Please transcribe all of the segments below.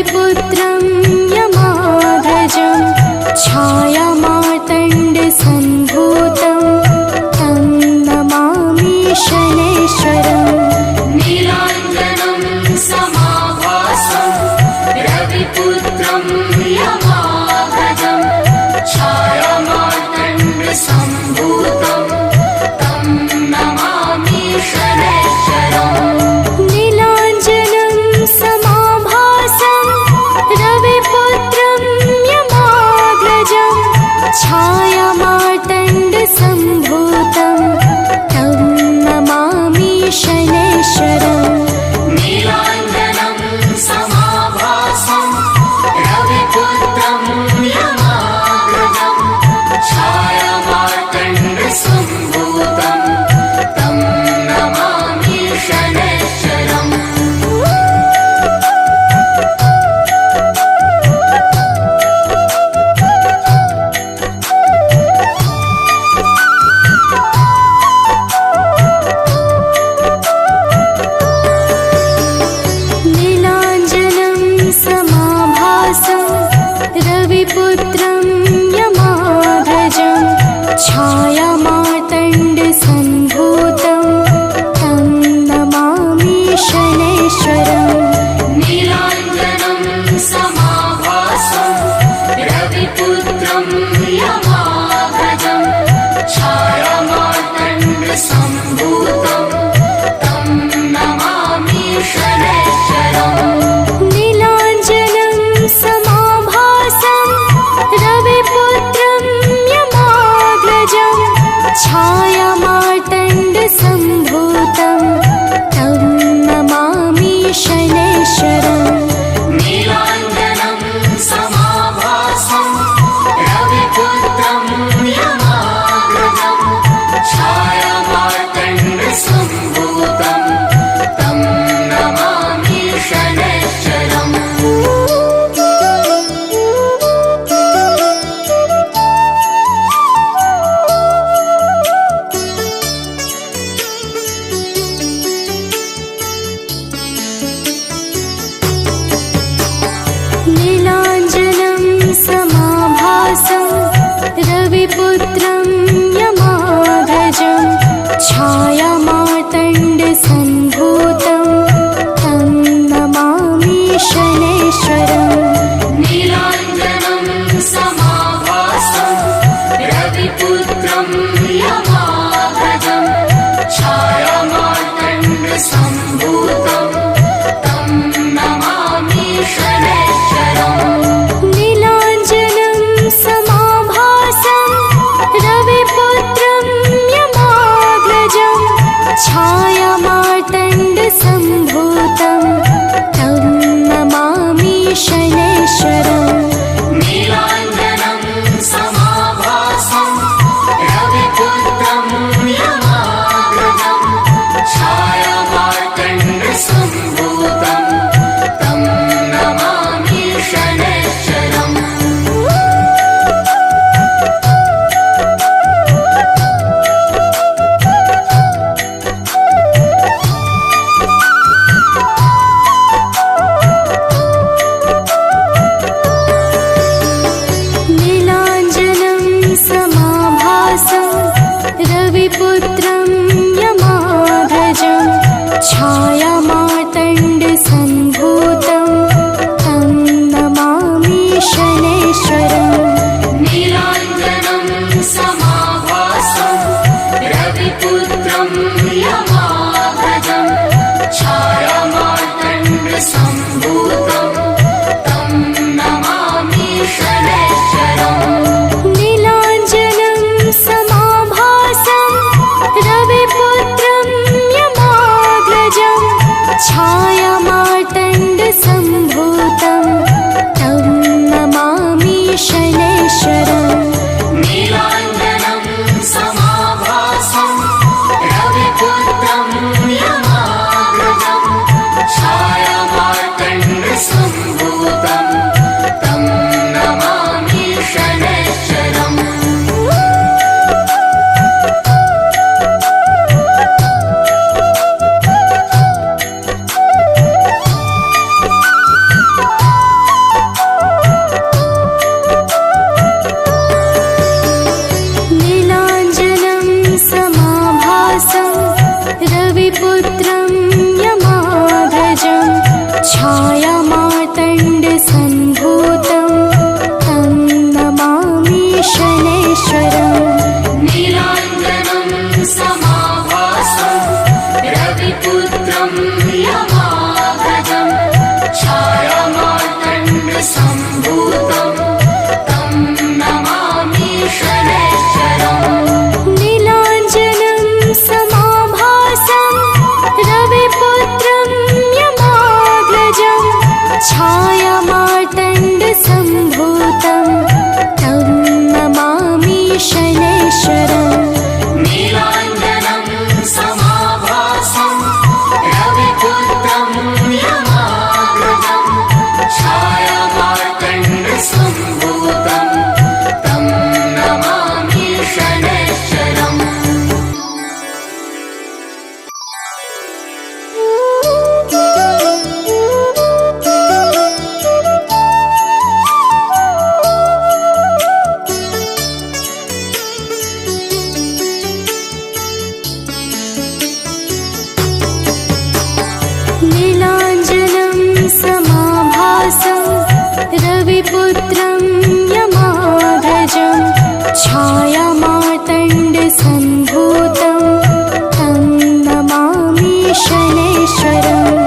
रविपुत्रं यमाग्रजं छायामार्तण्डसम्भूतं तं नमामि शनैश्वरम्। नीलाञ्जनं समाभासं रविपुत्रं यमाग्रजं छायामार्तण्डसम्भूतं तं नमामि शनैश्वरम्। नीलाञ्जनं समाभासं रविपुत्रं यमाग्रजं छायामार्तण्डसम्भूतं तं नमामि शनैश्वरम्। नीलाञ्जनं समाभासं रविपुत्रं यमाग्रजं छायामार्तण्डसम्भूतं तं नमामि शनैश्वरम्। नीलाञ्जनं समाभासं रविपुत्रं यमाग्रजं छायामार्तण्डसम्भूतं तं नमामि शनैश्वरम्। नीलाञ्जनं समाभासं रविपुत्रं यमाग्रजं छायामार्तण्डसम्भूतं तं नमामि शनैश्वरम्। नीलाञ्जनं समाभासं रविपुत्रं यमाग्रजं छायामार्तण्डसम्भूतं तं नमामि शनैश्वरम्। नीलाञ्जनं समाभासं रविपुत्रं यमाग्रजं छायामार्तण्डसम्भूतं तं नमामि शनैश्वरम्। नीलाञ्जनं समाभासं रविपुत्रं यमाग्रजं छायामार्तण्डसम्भूतं तं नमामि शनैश्वरम्। नीलाञ्जनं समाभासं रविपुत्रं यमाग्रजं छायामार्तण्डसम्भूतं तं नमामि शनैश्वरम्। नीलाञ्जनं समाभासं रविपुत्रं यमाग्रजं छायामार्तण्डसम्भूतं तं नमामि शनैश्वरम्। नीलाञ्जनं समाभासं रविपुत्रं यमाग्रजं छायामार्तण्डसम्भूतं तं नमामि शनैश्वरम्। रविपुत्रं यमाग्रजं छायामार्तण्डसम्भूतं तं नमामि शनैश्वरम्। नीलाञ्जनं समाभासं रविपुत्रं यमाग्रजं छायामार्तण्डसम्भूतं तं नमामि शनैश्वरम्। नीलाञ्जनं समाभासं रविपुत्रं यमाग्रजं छायामार्तण्डसम्भूतं तं नमामि शनैश्वरम्। नीलाञ्जनं समाभासं रविपुत्रं यमाग्रजं छायामार्तण्डसम्भूतं तं नमामि शनैश्वरम्। नीलाञ्जनं समाभासं यमाग्रजं छायामार्तण्डसम्भूतं तं नमामि शनैश्चरम् नीलाञ्जनं समाभासं रविपुत्रं यमाग्रजं छायामार्तण्डसम्भूतं तं नमामि शनैश्वरम् नीलाञ्जनं समाभासं रविपुत्रं यमाग्रजं छायामार्तण्डसम्भूतं तं नमामि शनैश्चरम् नीलाञ्जनं समाभासं रविपुत्रं यमाग्रजं छायामार्तण्डसम्भूतं तं नमामि शनैश्वरम्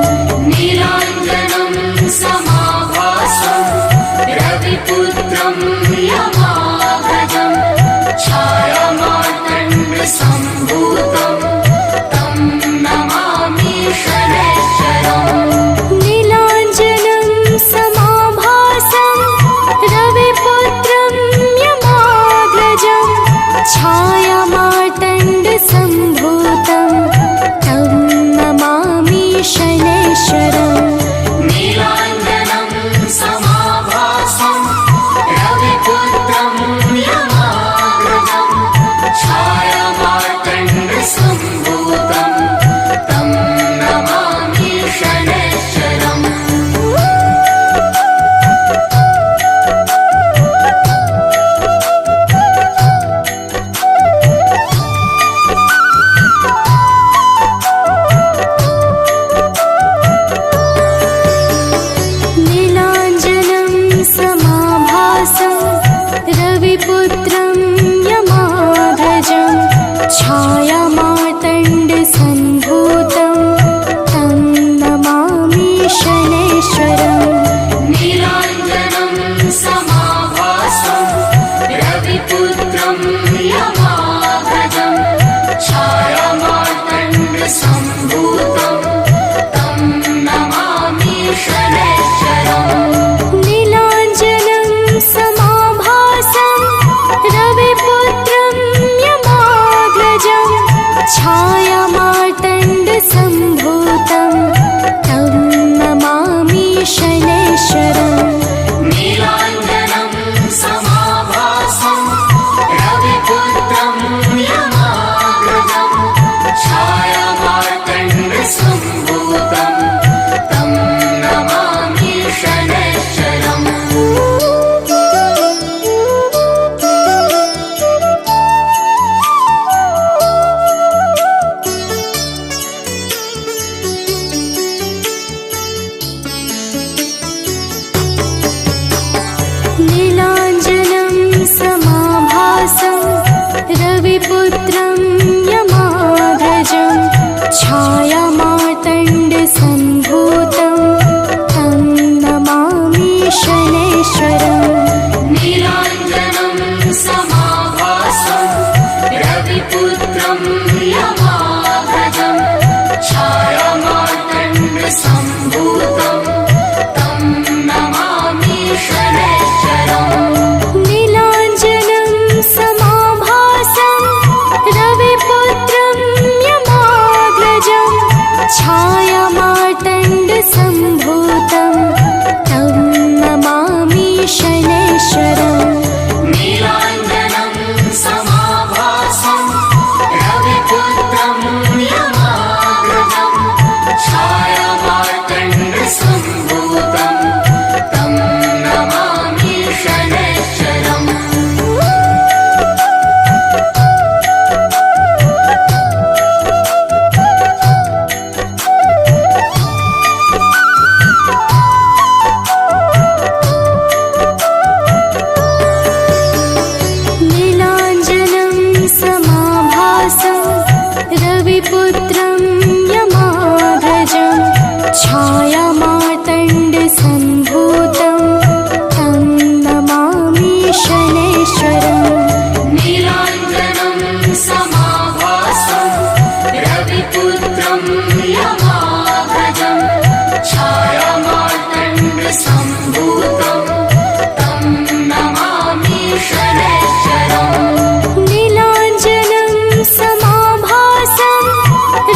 नीलाञ्जनं समाभासं रविपुत्रं यमाग्रजं छायामार्तण्डसम्भूतं तं नमामि शनैश्चरम् नीलाञ्जनं समाभासं रविपुत्रं यमाग्रजं छायामार्तण्डसम्भूतं तं नमामि शनैश्वरम् नीलाञ्जनं समाभासं रविपुत्रं यमाग्रजं छायामार्तण्डसम्भूतं तं नमामि शनैश्चरम् नीलाञ्जनं समाभासं रविपुत्रं यमाग्रजं छायामार्तण्डसम्भूतं तं नमामि शनैश्वरम् नीलाञ्जनं समाभासं रविपुत्रं यमाग्रजं छायामार्तण्डसम्भूतं तं नमामि शनैश्चरम् नीलाञ्जनं समाभासं रविपुत्रं यमाग्रजं रविपुत्रं यमाग्रजं छायामार्तण्डसम्भूतं तं नमामि शनैश्चरम् नीलाञ्जनं समाभासं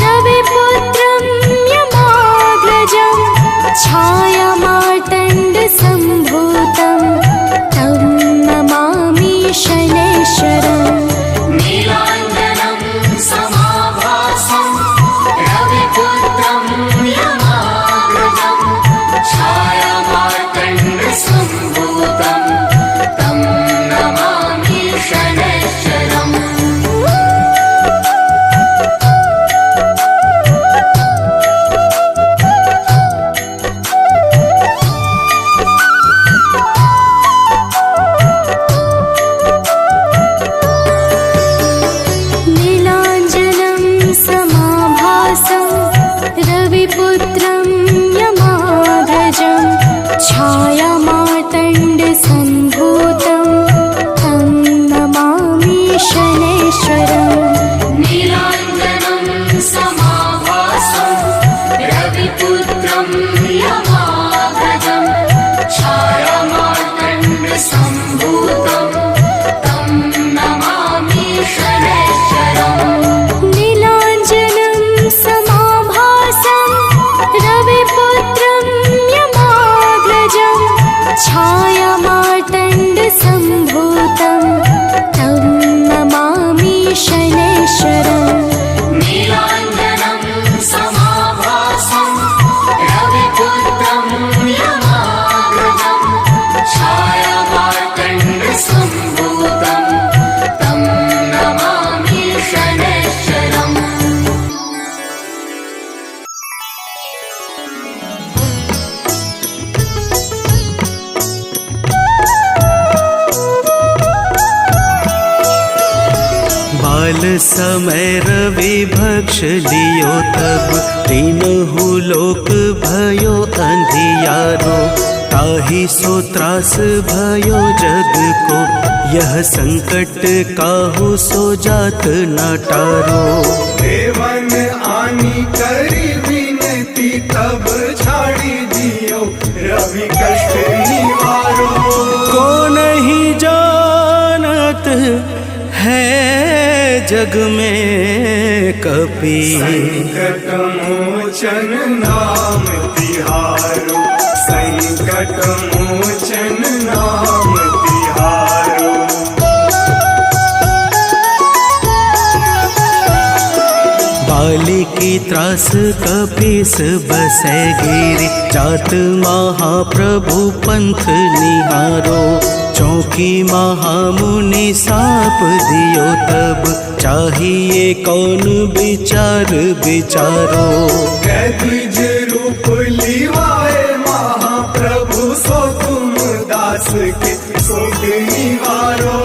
रविपुत्रं यमाग्रजं छायामार्तण्डसम्भूतं तं नमामि शनैश्चरम् नीलाञ्जनं समाभासं रविपुत्रं यमाग्रजं छायामार्तण्डसम्भूतं तं नमामि शनैश्चरम् नीलाञ्जनं समाभासं रविपुत्रं यमाग्रजं छायामार्तण्डसम्भूतं तं नमामि शनैश्चरम् नीलाञ्जनं समाभासं रविपुत्रं यमाग्रजं छायामार्तण्डसम्भूतं तं नमामि शनैश्चरम् नीलाञ्जनं समाभासं रविपुत्रं यमाग्रजं छायामार्तण्डसम्भूतं तं नमामि शनैश्चरम् नीलाञ्जनं समाभासं रविपुत्रं यमाग्रजं छायामार्तण्डसम्भूतं तं नमामि शनैश्चरम् बाल समय रवि भक्ष लियो तब तीनहु लोक भयो अंधियारो ताहि सो त्रास भयो जग को यह संकट काहू सो जात न टारो देवन आनी करी विनती तब छाड़ी दियो रवि कष्ट निवारो को नहीं जानत है जग में कपि संकट मोचन नाम तिहारो संकट मोचन नाम तिहारो बाली की त्रास कपीस बसे गिरी जात महाप्रभु पंथ निहारो चौकी महामुनि साप दियो तब चाहिए कौन विचार विचारो कैद्विज रूप लिवाए महाप्रभु सो तुम दास के शोक निवारो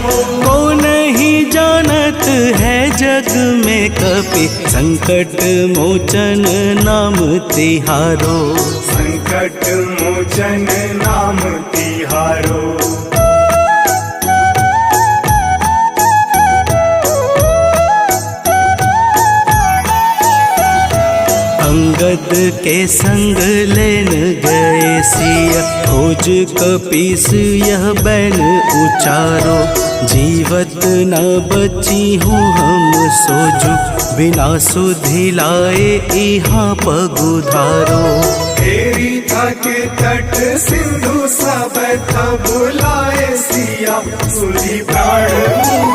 को नहीं जानत है जग में कपि संकट मोचन नाम तिहारो संकट मोचन नाम तिहारो अंगद के संग लेन गए सिया खोज कपीस यह बैन उचारो जीवत न बची हूँ हम सोजू बिना सुधि लाए इहाँ पगुधारो तेरी थके तट सिंधु सब बुलाए सिया सुधी प्राण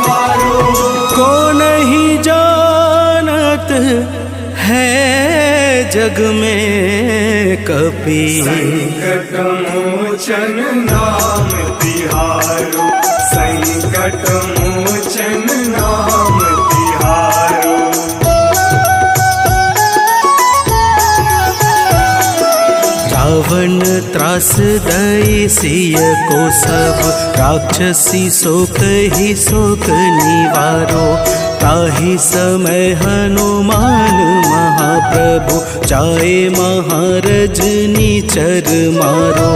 मारो को नहीं जानत है जग में कपि संकट मोचन नाम तिहारो संकट मोचन नाम तिहारो रावण त्रास दई सिय को सब राक्षसी शोक ही शोक निवारो ताहि समय हनुमान महाप्रभु चाहे महारजनी चर मारो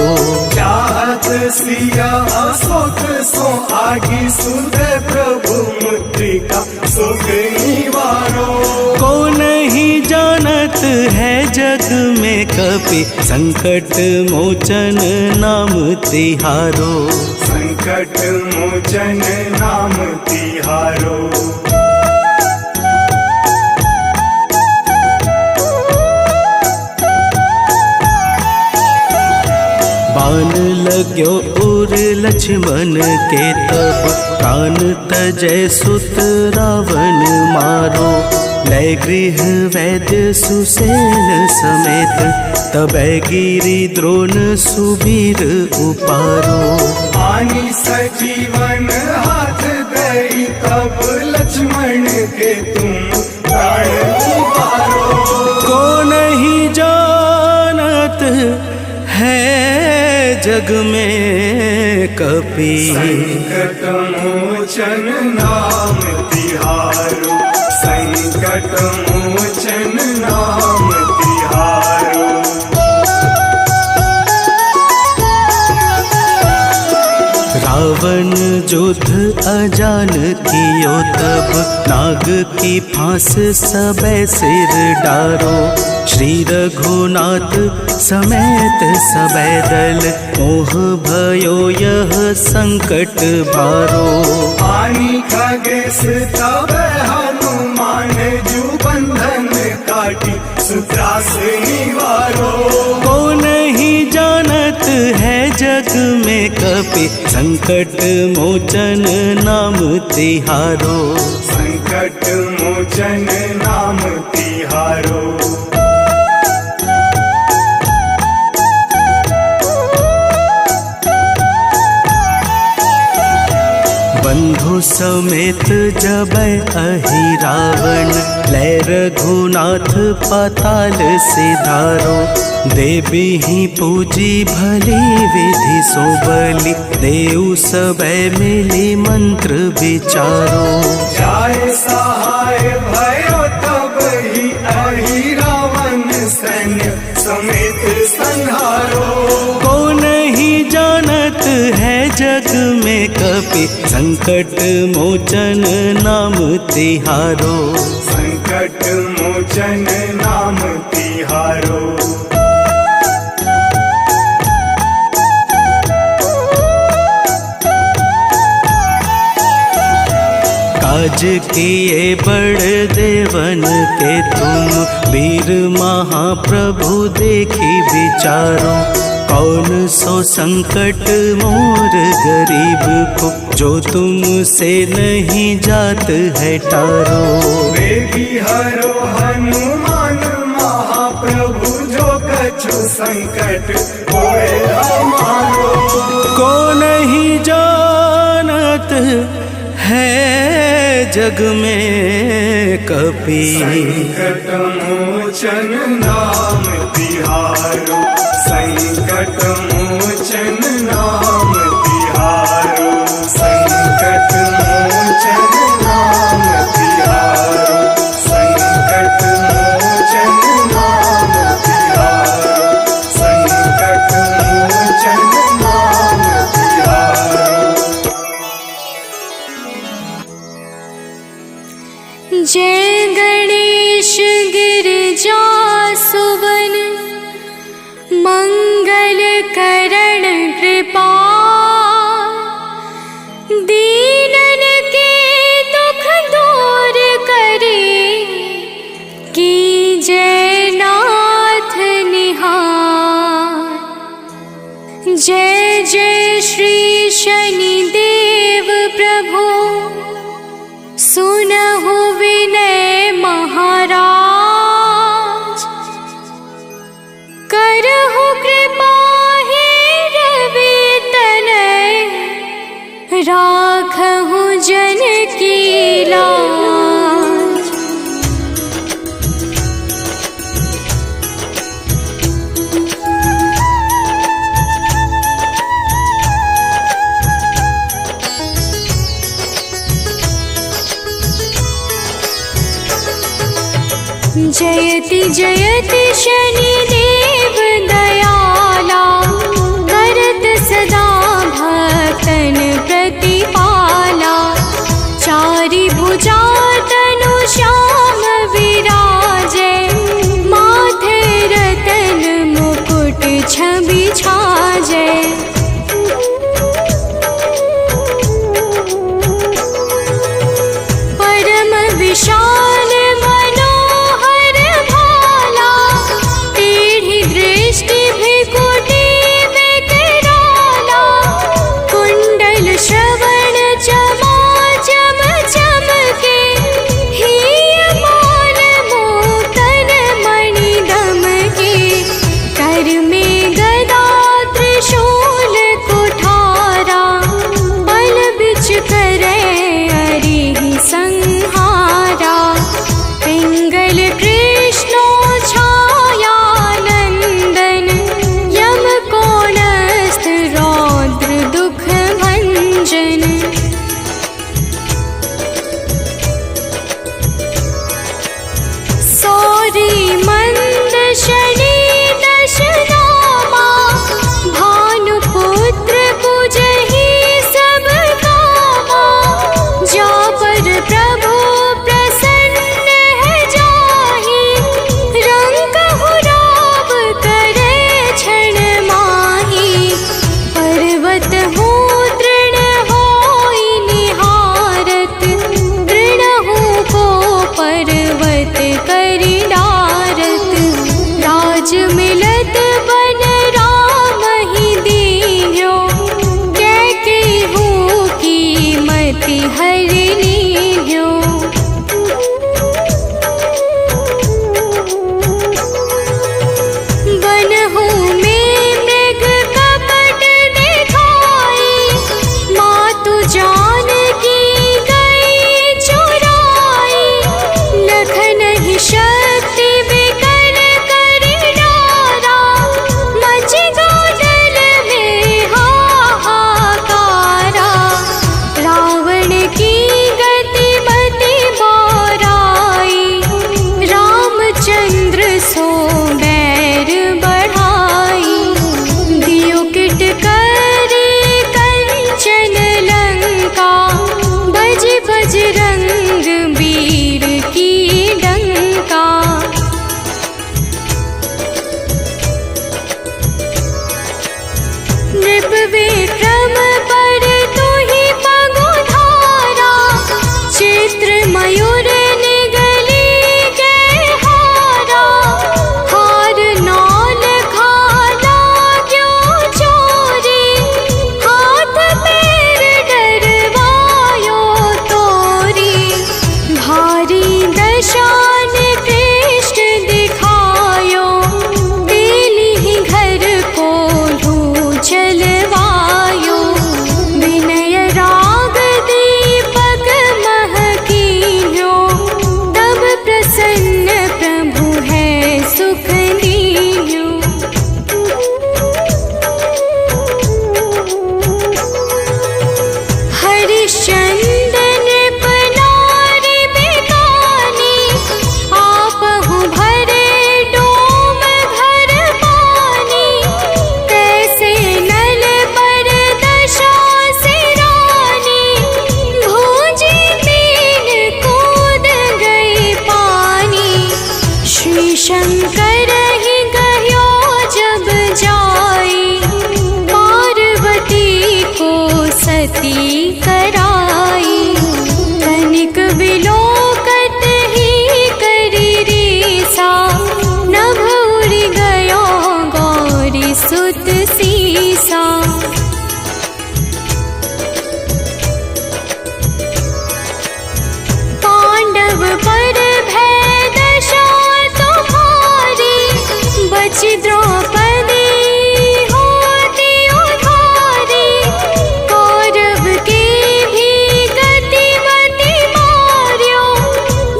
चाहत सिया अशोक सो आगी सुधे प्रभु मुद्रिका शोक निवारो को नहीं है जग में कपि, संकट मोचन नाम तिहारो। संकट मोचन नाम तिहारो। बाण लाग्यो उर लक्ष्मण के तब, प्राण तजय सुत रावण मारो। लय गृह वैद्य सुसेन समेत, तबै गिरि द्रोण सुबीर उपारो। आनी सजीवन हाथ दई, तब लक्ष्मण के तुम प्राण उबारो। को नहीं जानत है जग में कपि, संकट मोचन नाम तिहारो। संकट मोचन नाम तिहारो। रावण युद्ध अजान कियो तब, नाग की फांस सबे सिर डारो। श्री रघुनाथ समेत सबे दल, मोह भयो यह संकट भारो। आनी खगेश तब हनुमान, जु बंधन काटी सुत्रास निवारो। को नहीं जानत है जग में कपि, संकट मोचन नाम तिहारो। संकट मोचन नाम तिहारो। बंधु समेत जबै अहि रावण, लय रघुनाथ पाताल सिधारो। देवी ही पूजी भली विधि सो बलि, देव सबे मिली मंत्र विचारो। जाय सहाय भयो तब ही, अहि रावण सैन्य समेत संहारो। को नहीं जानत है जग में कपि, संकट मोचन नाम तिहारो। संकट मोचन नाम तिहारो। काज किए बड़ देवन के तुम, वीर महाप्रभु देखी विचारो। कौन सो संकट मोर गरीब को, जो तुमसे नहीं जात है टारो। बेबी हरो हनुमान महाप्रभु, जो कछु संकट होए हमारो। को नहीं जानत है जग में कपि, संकट मोचन नाम तिहारो। संकट मोचन नाम तिहारो। संकट मोचन नाम तिहारो। संकट मोचन नाम तिहारो। संकट मोचन नाम तिहारो। जय गणेश गिरिजा सुवन, मंगल करण कृपा। दीनन के दुख दूर करे, की जय नाथ निहार। जय जय श्री शनिदेव प्रभु, सुनहु विनय महाराज। करहु कृपा हे रवि तनय, राखहु जन की लाज। जयति जयति शनिदेव दयाला, करत सदा भक्तन प्रतिपाला। चारि भुजा तनु श्याम विराजे, मा शंकर ही गयो जब जाई, पार्वती को सती कराई। तनिक विलोकत ही करी रीसा, नभ उड़ गयो गौरी सुत सीसा। पांडव पर भय दशा तुम्हारी, बची द्रौपदी होती उधारी। कौरव की भी गतिमति मार्यो,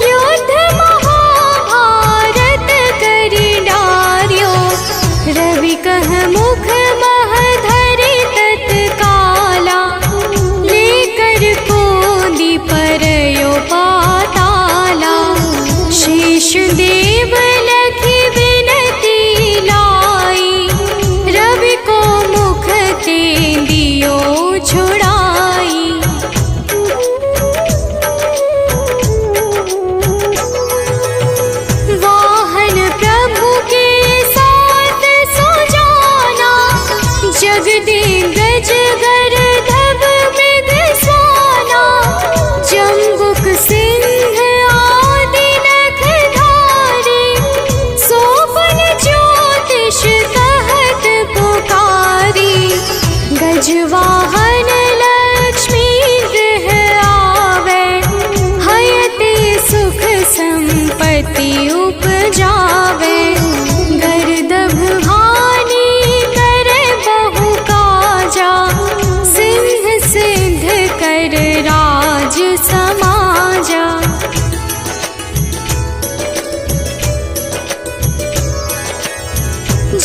युद्ध महाभारत करी डार्यो। रवि कह मुख मह धरि तत्काला, लेकर कोंदी परयो पाताला। शेष देव लखी विनती लाई, रवि को मुख ते दियो छुड़ाई। वाहन प्रभु के साथ सो जाना, जगदिग्गज गर्दभ मृग स्वाना। जम्बुक सिंह आदि नखधारी, सोपन ज्योतिष कहत पुकारी। गजवाहन लक्ष्मी गृह आवे, हयते सुख संपत्ति उपजावे। गर्दभ हानि करे बहु काजा, सिंह सिद्ध कर राज समाजा।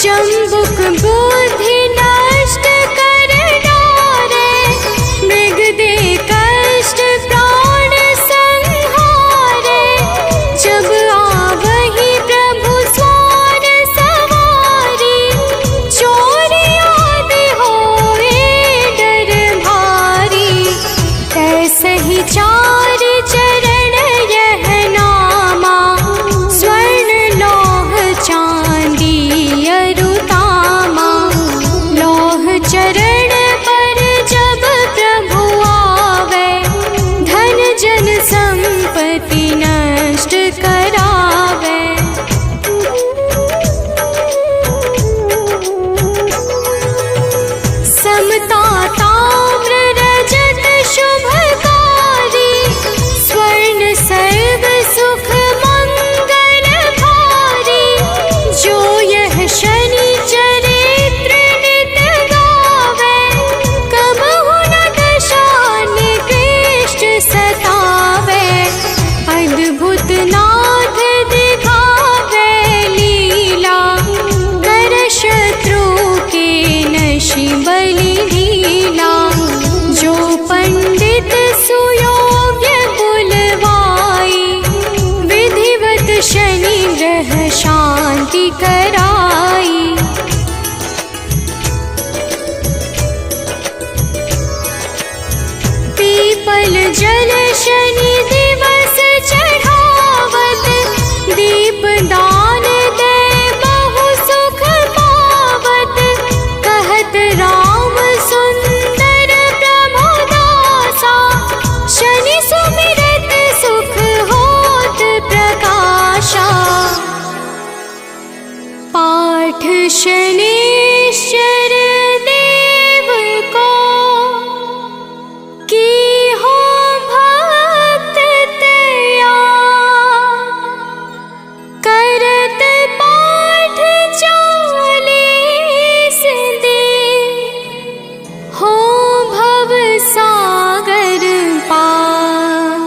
जम्बुक बुद्धि नष्ट कर डारे, मृग दे कष्ट प्राण संहारे। जब आवहि प्रभु स्वार सवारी, चोरी आदि होए डर भारी। तैसे ही चार चरण यह नामा, स्वर्ण लौह चांदी अरुतामा। लौह चरण पर जब प्रभु आवे, धन जन संपत्ति नष्ट करावे। समता ताम्र रजत शुभकारी, स्वर्ण सर्व सुख मंगल भारी। जो यह शनि चरित्र नित गावे, कबहु न दशा निकृष्ट सतावे। अद्भुत नाथ दिखावे लीला, कर शत्रु के नशि बलि ढीला। जो पंडित सुयोग्य बुलवाई, विधिवत शनि ग्रह शांति कराई। पीपल जल शनि दिवस चढ़ावत, दीप दान दे बहु सुख पावत। कहत राम सुंदर प्रभु दासा, शनि सुमिरत सुख होत प्रकाशा। पाठ शनिश्चर देव को, की हो भक्त तैयार। करत पाठ 40 दिन, हो भव सागर पार।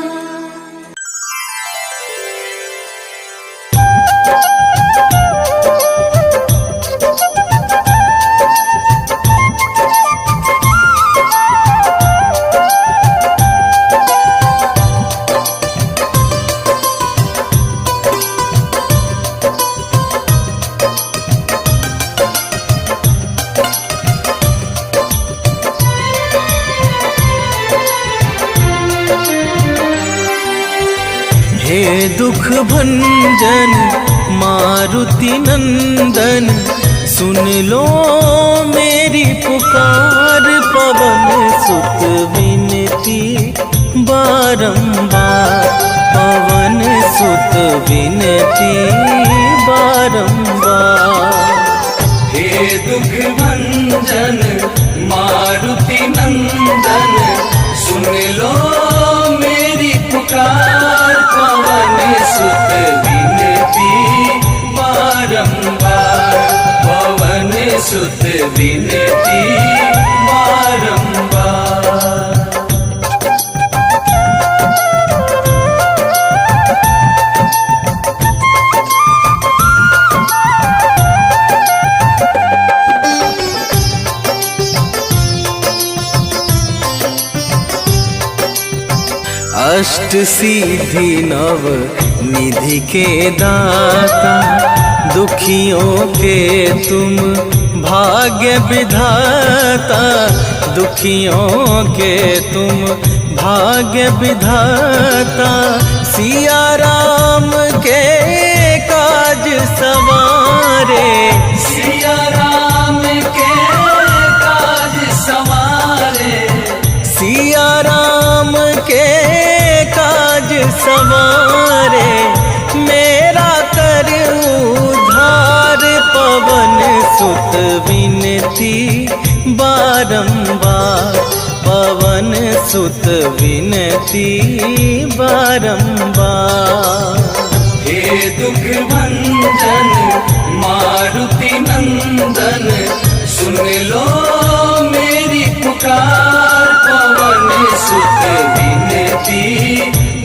हे दुख भंजन मारुति नंदन सुन लो मेरी पुकार। पवन सुत विनती बारंबार, पवन सुत विनती बारंबार। हे दुख भंजन मारुति नंदन सुन लो मेरी पुकार। पवन सुत विनती बारंबार, पवन सुत विनती बारंबार। अष्ट सिद्धि नव निधि के दाता, दुखियों के तुम भाग्य विधाता। दुखियों के तुम भाग्य विधाता। सिया राम के काज सवारे, सिया राम के काज सवारे, सिया राम के काज सवारे। मेरा कर उद्धार, पवन सुत विनती बारंबार, पवन सुत विनती बारंबार। हे दुख भंजन मारुति नंदन सुन लो मेरी पुकार। पवन सुत विनती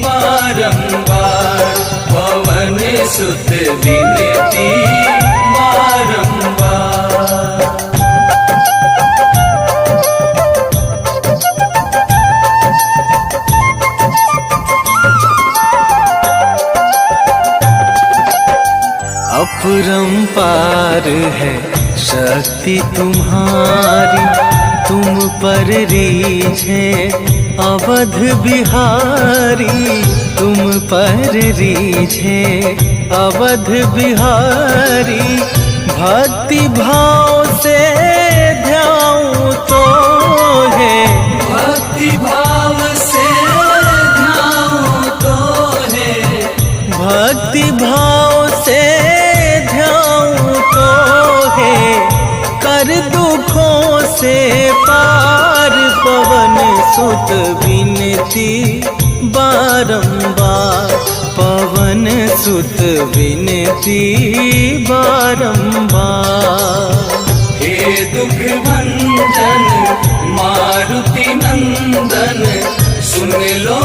बारंबार, पवन सुत विनती बारंबार। अपरंपार है शक्ति तुम्हारी, तुम पर रीझे अवध बिहारी। तुम पर रीझे अवध बिहारी। भक्ति भाव से ध्याऊं तो है, भक्ति भाव से ध्याऊं तो है, भक्ति भाव से ध्याऊं तो है। कर दुखों से पार, पवन सुत विनती बारंबार, पवन सुत विनती बारंबार। हे दुख भंजन मारुति नंदन सुन लो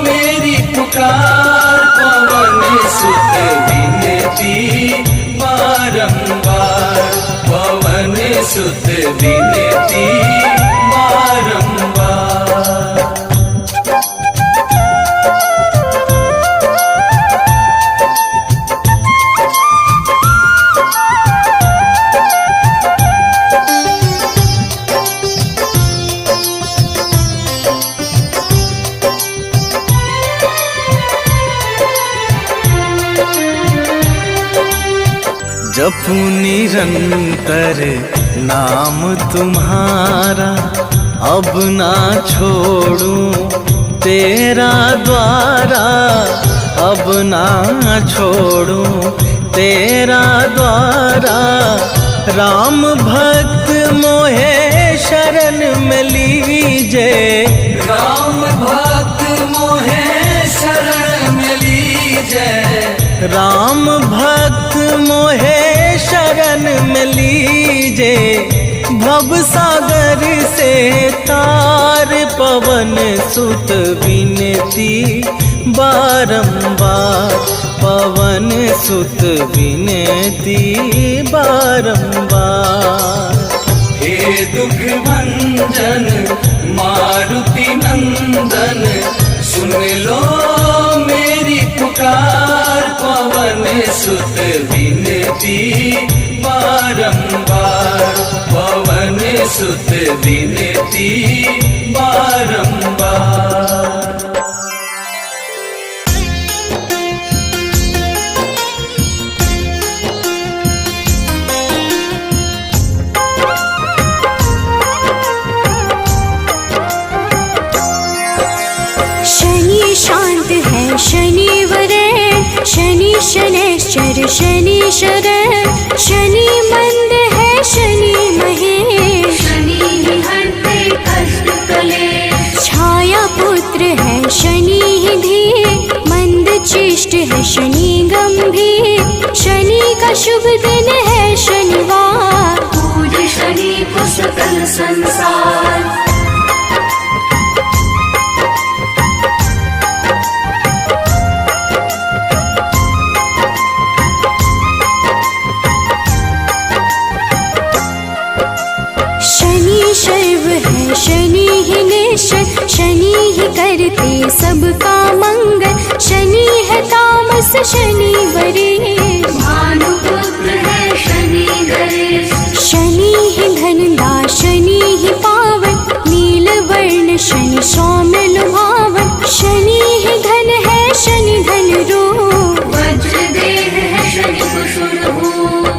मेरी पुकार। पवन सुत विनती बारंबार, पवन सुत विनती बारंबार। जपू निरंतर नाम तुम्हारा, अब ना छोड़ूं तेरा द्वारा। अब ना छोड़ूं तेरा द्वारा। राम भक्त मोहे शरण में लीजे, राम भक्त मोहे शरण में लीजे। राम भक्त मोहे शरण में लीजे। भव सागर से तार, पवन सुत विनती बारंबार, पवन सुत विनती बारंबार। हे दुख भंजन मारुति नंदन सुन लो मेरी पुकार। पवन सुत विनती बारंबार, पवन सुत विनती बारंबार। शनिवरेण शनि शनैश्चर शनि शरण शनि मंद है शनि महेश शनि ही हरते कष्ट कलेश छाया पुत्र है शनि ही धीर मंद चिष्ट है शनि गंभीर शनि का शुभ दिन है शनिवार पूज शनि को सकल संसार शनि शैव है शनि ही निश्चय शनि ही करते सबका मंगल शनि है तामस शनि वरेश भानुपुत्र है शनि गणेश शनि ही धनदा शनि ही पावन नील वर्ण शनि सौम्य लुभावन शनि ही धन है शनि धन रूप वज्र देह है शनि कुशल भूप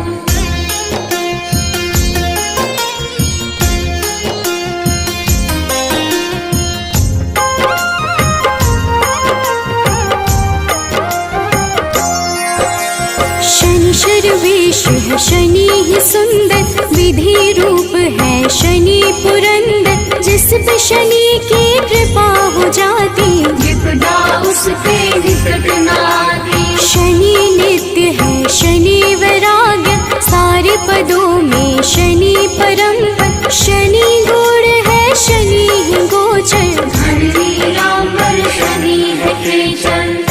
शनि शर्वेश है शनि ही सुंदर विधि रूप है शनि पुरंदर जिस पे शनि की कृपा हो जाती विपदा उसके निकट न आती शनि नित्य है शनि वैराग्य सारे पदों में शनि परम पद शनि गुण है शनि ही गोचर धन नीलांबर शनि है केचन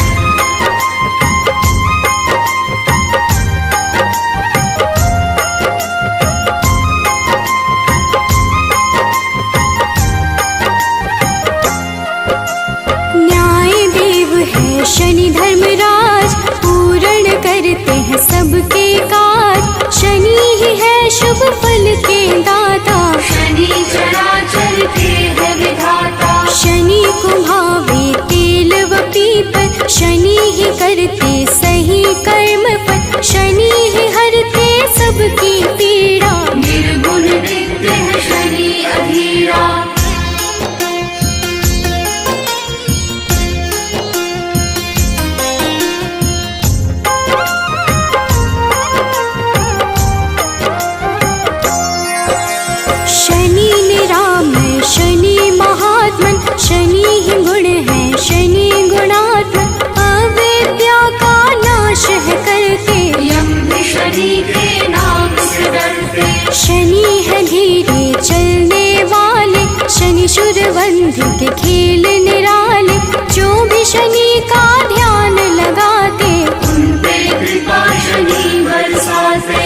न्याय देव है शनि धर्मराज पूर्ण करते हैं सबके काज शनि ही है शुभ फल के दाता शनि चराचर के है विधाता शनि को भावे तेल व पीपल शनि ही करते सही कर्म पर शनि ही हरते सबकी पीड़ा निर्गुण नित्य है शनि अधीरा शनि निरामय शनि महात्मन शनि ही गुण है शनि गुणात्मक अविद्या का नाश है करते यम भी शनि के नाम से डरते शनि है धीरे चलने वाले शनि शूरवंधी के खेल निराले जो भी शनि का ध्यान लगाते उन पे कृपा शनि बरसाते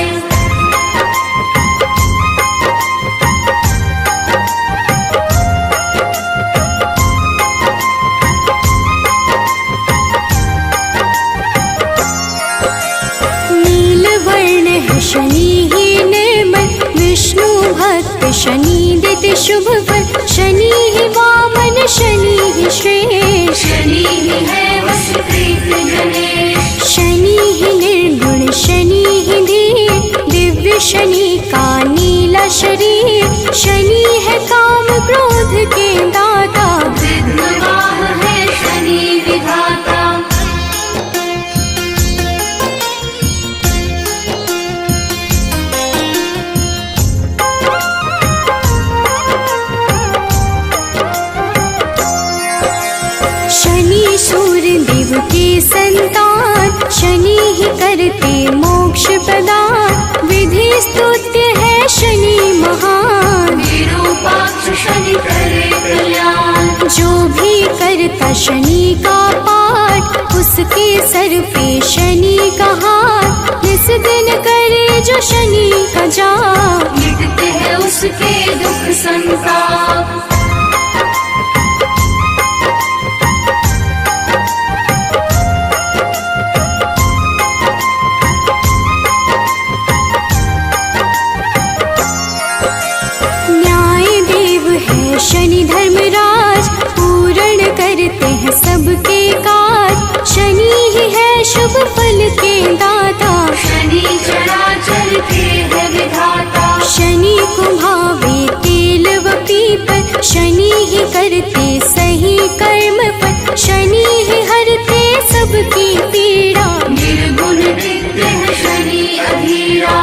नील वर्ण है शनि ही निर्मल विष्णु भक्त शनि दित शुभ फल शनि ही वामन शनि ही श्रेष्ठ शनि ही है वसुप्रीत गणेश शनि ही निर्गुण शनि ही धीर दिव्य शनि का नीला शरीर शनि है काम क्रोध के दाता विघ्नवाह है शनि विधाता शनि सूर्य देव के संतान शनि ही करते मोक्ष प्रदान विधि स्तुत्य है शनि महान विरूपाक्ष शनि करे कल्याण जो भी करता शनि का पाठ उसके सर पे शनि का हाथ जिस दिन करे जो शनि का जाप मिटते हैं उसके दुख संताप न्याय देव है शनि धर्मराज पूर्ण करते हैं सबके काज शनि ही है शुभ फल के दाता शनि चराचर के है विधाता शनि को भावे तेल व पीपल शनि ही करते सही कर्म पर शनि ही हरते अधीरा।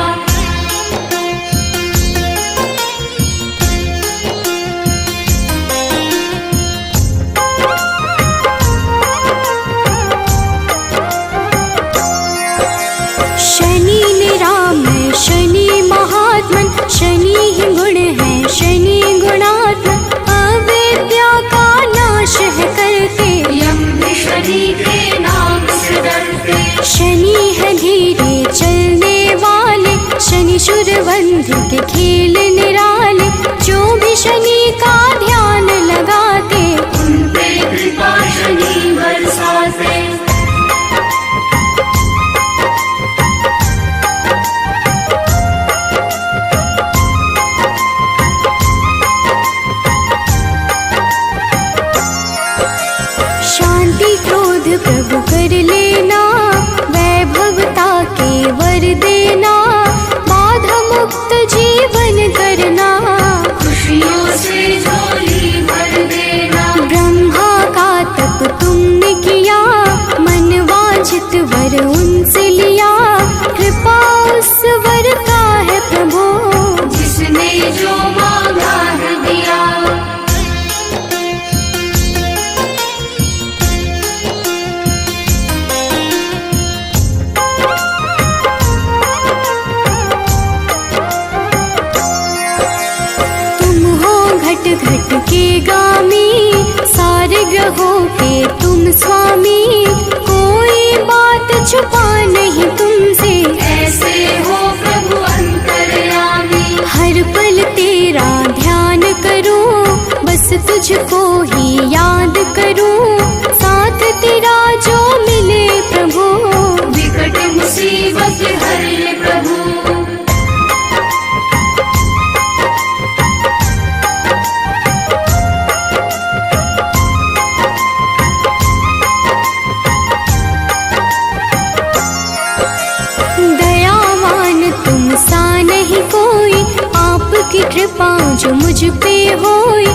शनि निरामय शनि महात्मन, शनि ही गुण है शनि गुणात्मन, अविद्या का नाश है करते, यम भी शनि के नाम से डरते। शनि है धीरे चलने वाले, शनि शूरवंध्य के खेल निराले, जो भी शनि का ध्यान लगाते, उन पे कृपा शनि बरसाते। शांति क्रोध प्रभु कर लेना, वैभवता के वर देना, बाधा मुक्त जीवन करना, खुशियों से झोली भर देना। ब्रह्मा का तप तुमने किया, मन वांछित वर उनसे लिया, कृपा उस वर का है प्रभु, जिसने जो मांगा है दिया। तुम हो घट घट के गामी, सारे ग्रहों के तुम स्वामी, कोई बात छुपा नहीं तुमसे, ऐसे हो प्रभु अंतर्यामी। हर पल तेरा ध्यान करूं, बस तुझको ही याद करूं, साथ तेरा जो मिले प्रभु, विकट मुसीबत हर ले प्रभु। दयावान तुम सा नहीं कोई, आपकी कृपा जो मुझ पे होई,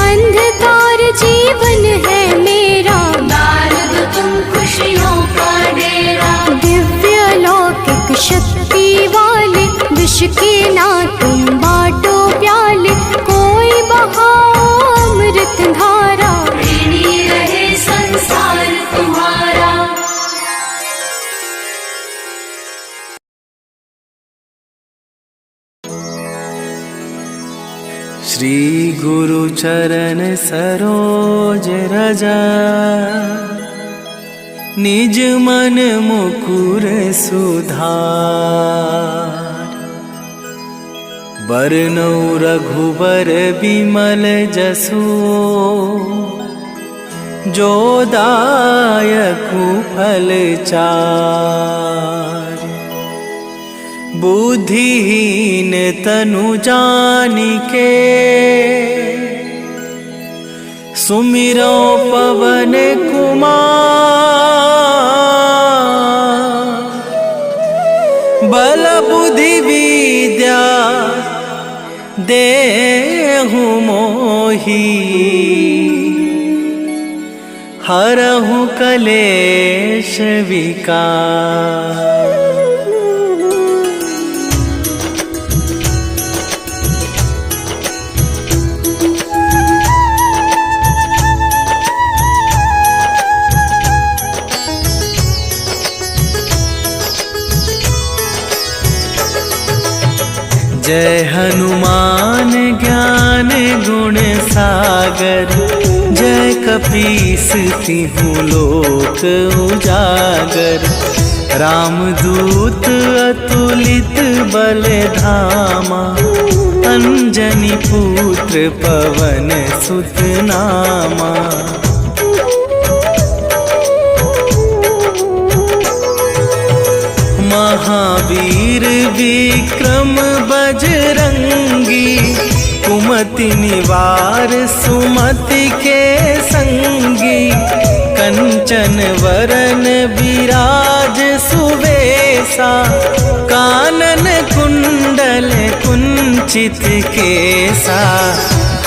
अंधकार जीवन है मेरा, डाल दो तुम खुशियों का डेरा। दिव्य अलौकिक शक्ति वाले, विष के ना तुम बाटो प्याले, कोई बहाओ अमृत धारा, ऋणी रहे संसार तुम्हारा। श्री गुरु चरण सरोज रजा, निज मन मुकुर सुधार, बरनौ रघुबर बिमल जसु, जो दायकु फल चार, बुद्धिहीन तनु जानिके, सुमिरो पवन कुमार, बल बुद्धि विद्या देहु मोहि, हरहु कलेश विकार। जय हनुमान ज्ञान गुण सागर, जय कपीस तिहु लोक उजागर, रामदूत अतुलित बल धामा, अंजनी पुत्र पवन सुत नामा। महावीर विक्रम बजरंगी, कुमति निवार सुमति के संगी, कंचन वरन विराज सुवेशा, कानन कुंडल कुंचित केसा,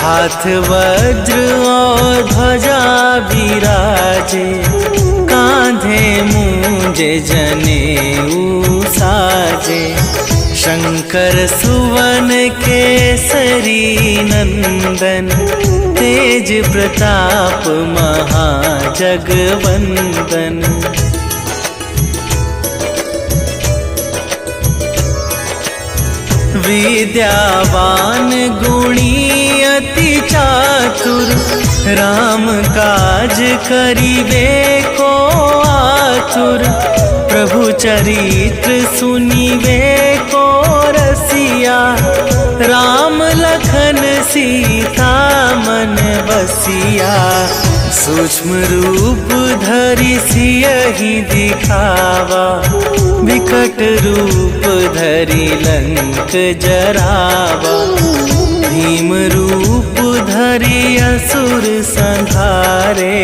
हाथ वज्र और ध्वजा विराजे, कांधे मूंज जनेऊ साजे। शंकर सुवन केसरी नंदन, तेज प्रताप महाजगवंदन। विद्यावान गुणी अति चातुर, राम काज करिबे को आतुर। प्रभु चरित्र सुनिबे को रसिया, राम लखन सीता मन बसिया। सूक्ष्म रूप धरि सियहि दिखावा, विकट रूप धरि लंक जरावा। भीम रूप धरि असुर संहारे,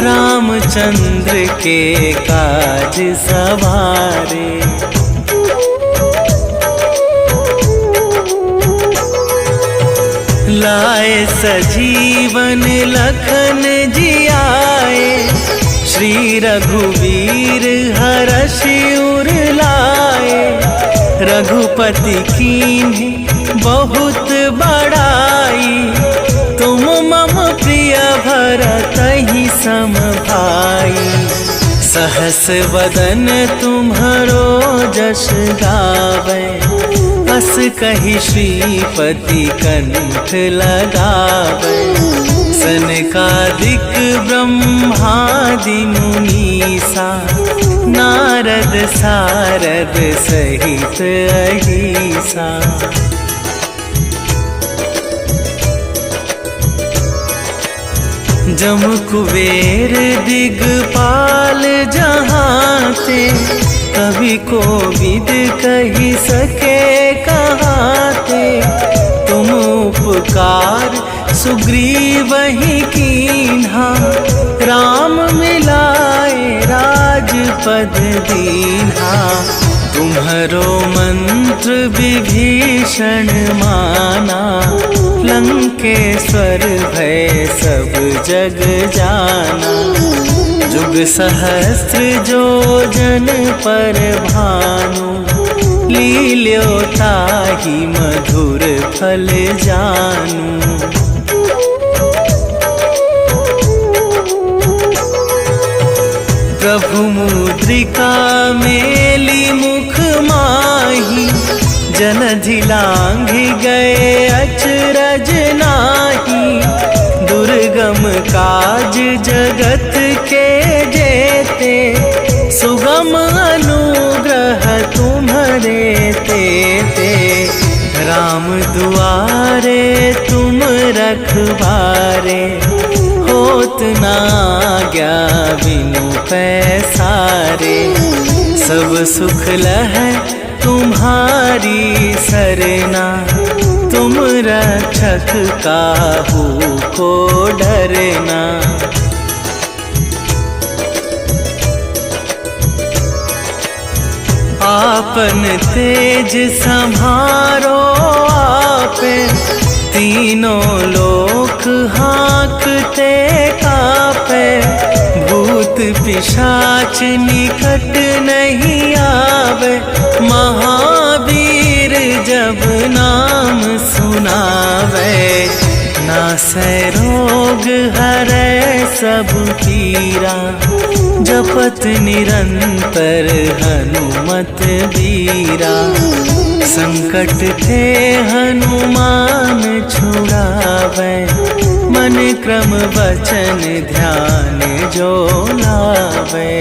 रामचंद्र के काज सवारे। लाए सजीवन लखन जियाए, श्री रघुवीर हरषि उर लाए। रघुपति कीन्ही बहुत बड़ाई, तुम मम प्रिय भरतहि सम भाई। सहस वदन तुम्हरो जस गावे, अस कहि श्रीपति कंठ लगावे। सनकादिक ब्रह्मादि मुनीसा, नारद सारद सहित अहिसा। जम कुबेर दिगपाल जहांते, कवि कोविद कहि सके कहाते। तुम उपकार सुग्रीवहि कीन्हा, राम मिलाए राजपद दीन्हा। तुम्हरो मंत्र विभीषण माना, लंकेश्वर भय सब जग जाना। जुग सहस्त्र जो जन पर भानु, लील्यो ताहि मधुर फल जानू। प्रभु मुद्रिका मेली मुख माही, जलधि लांघि गए अचरज नाही। दुर्गम काज जगत के जेते, सुगम अनुग्रह तुम्हरे तेते। राम दुआरे तुम रखवारे, होत न आज्ञा बिनु पैसारे। सब सुख लहै तुम्हारी सरना, तुम रक्षक काहू को डरना। आपन तेज संभारो आपे, तीनों लोक हाँकते कापे। भूत पिशाच निकट नहीं आवे, महावीर जब नाम सुनावे। नासै रोग हरै सब पीरा, जपत निरंतर हनुमत बीरा। संकट ते हनुमान छुड़ावे, मन क्रम वचन ध्यान जो लावे।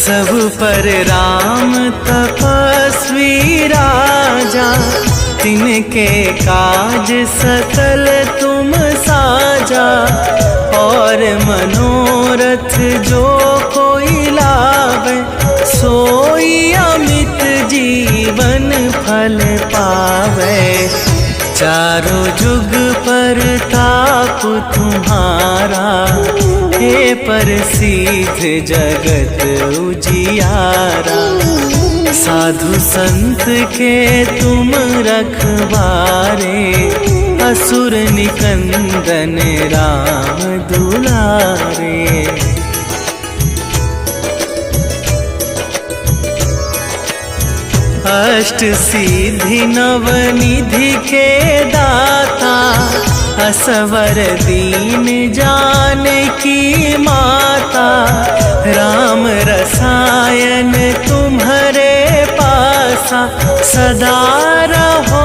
सब पर राम तपस्वी राजा, तिनके काज सकल तुम साजा। और मनोरथ जो कोई लावे, सोई अमित जीवन फल पावे। चारों जुग पर ताप तुम्हारा, हे प्रसिद्ध जगत उजियारा। साधु संत के तुम रखवारे, असुर निकंदन राम दुलारे। अष्ट सिद्धि नवनिधि के दाता, असवर दीन जानकी माता। राम रसायन तुम्हारे पासा, सदा रहो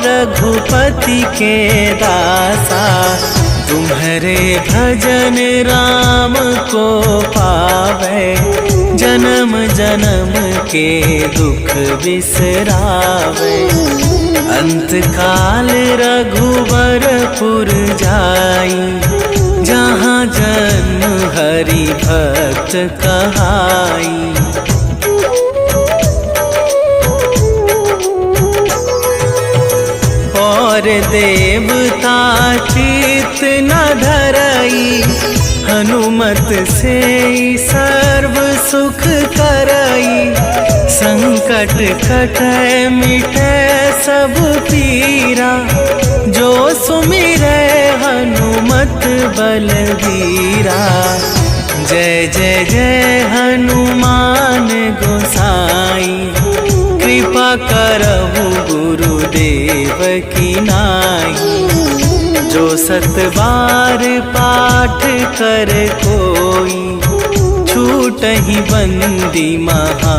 रघुपति के दासा। तुम्हारे भजन राम को पावे, जन्म जन्म के दुख बिसरावे। अंत काल रघुवरपुर जाई, जहाँ जन्म हरि भक्त कहाई। और देवता चित न धरई, हनुमत से सर्व सुख करई। संकट कटै मिटै सब पीरा, जो सुमिरै हनुमत बलबीरा। जय जय जय हनुमान गोसाई, कृपा करहु गुरुदेव की नाई। जो सत बार पाठ कर कोई, छूटहि बंदी महा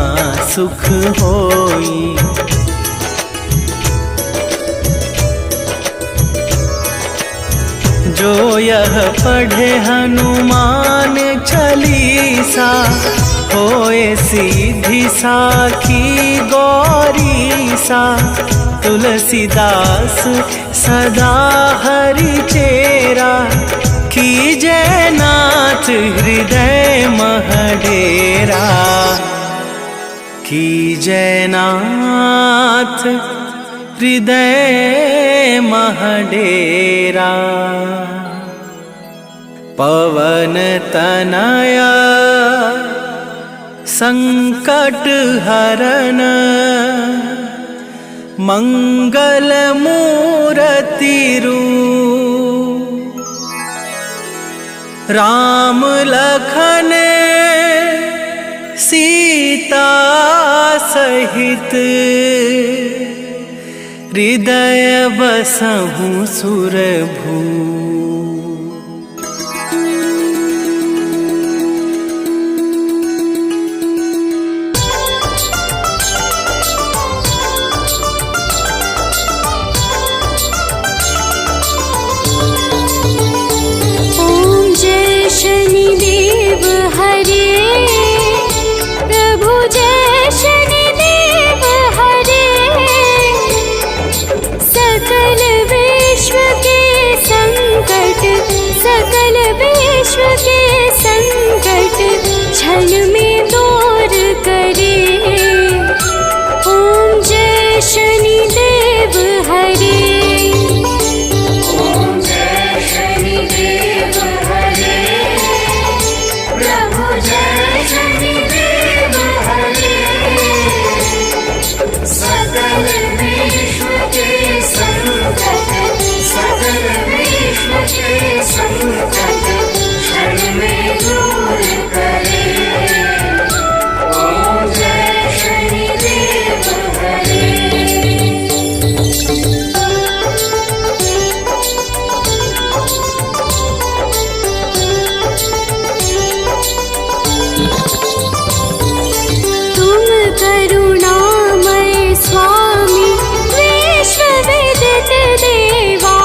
सुख होई। जो यह पढ़े हनुमान चालीसा, होए सीधी साखी गौरीसा। तुलसीदास सदा हरि चेरा, कीजय नाथ हृदय महडेरा। कीजय नाथ हृदय महडेरा। पवन तनया संकट हरन, मंगल मूरति रूप। राम लखन सीता सहित, हृदय बसहु सुरभू। शनिदेव हरे, प्रभु जय शनिदेव हरे। सकल विश्व के संकट, सकल विश्व के संकट, क्षण में दूर करे। ओम जय शनिदेव हरे। करुणामय स्वामी विश्व विदित देवा,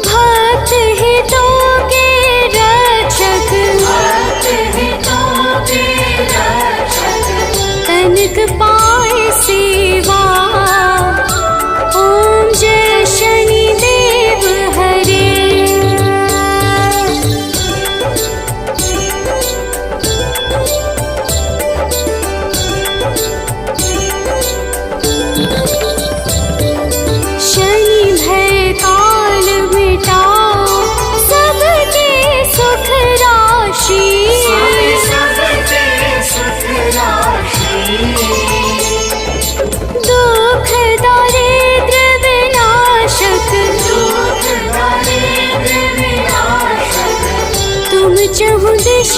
भक्त हितों के रक्षक, तनिक पाए सेवा। ओम जय शनिदेव हरे। शनि भय काल मिटाओ, सबके सुख राशि। दुख दारिद्र विनाशक, तुम चहु दिश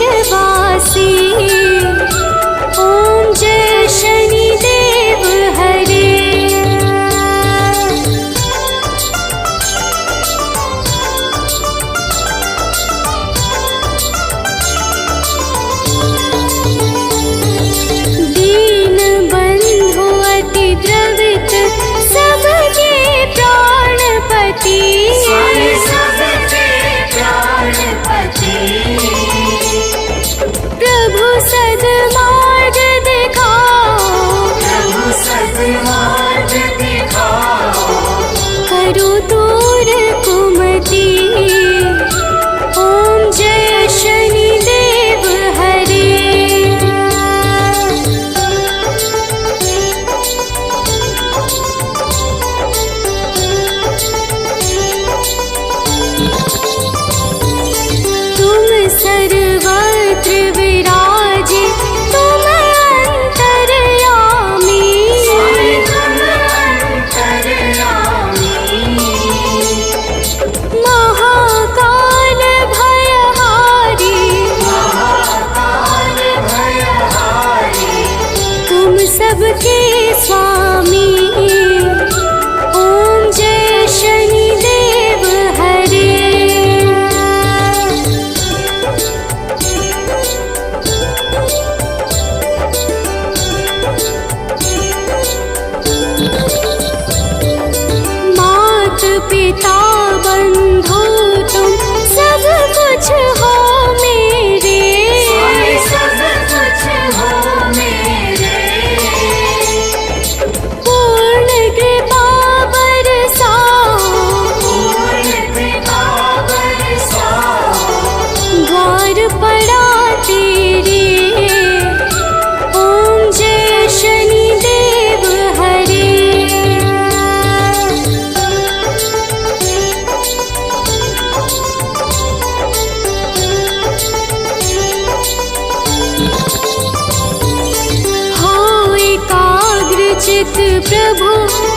भक्त प्रभु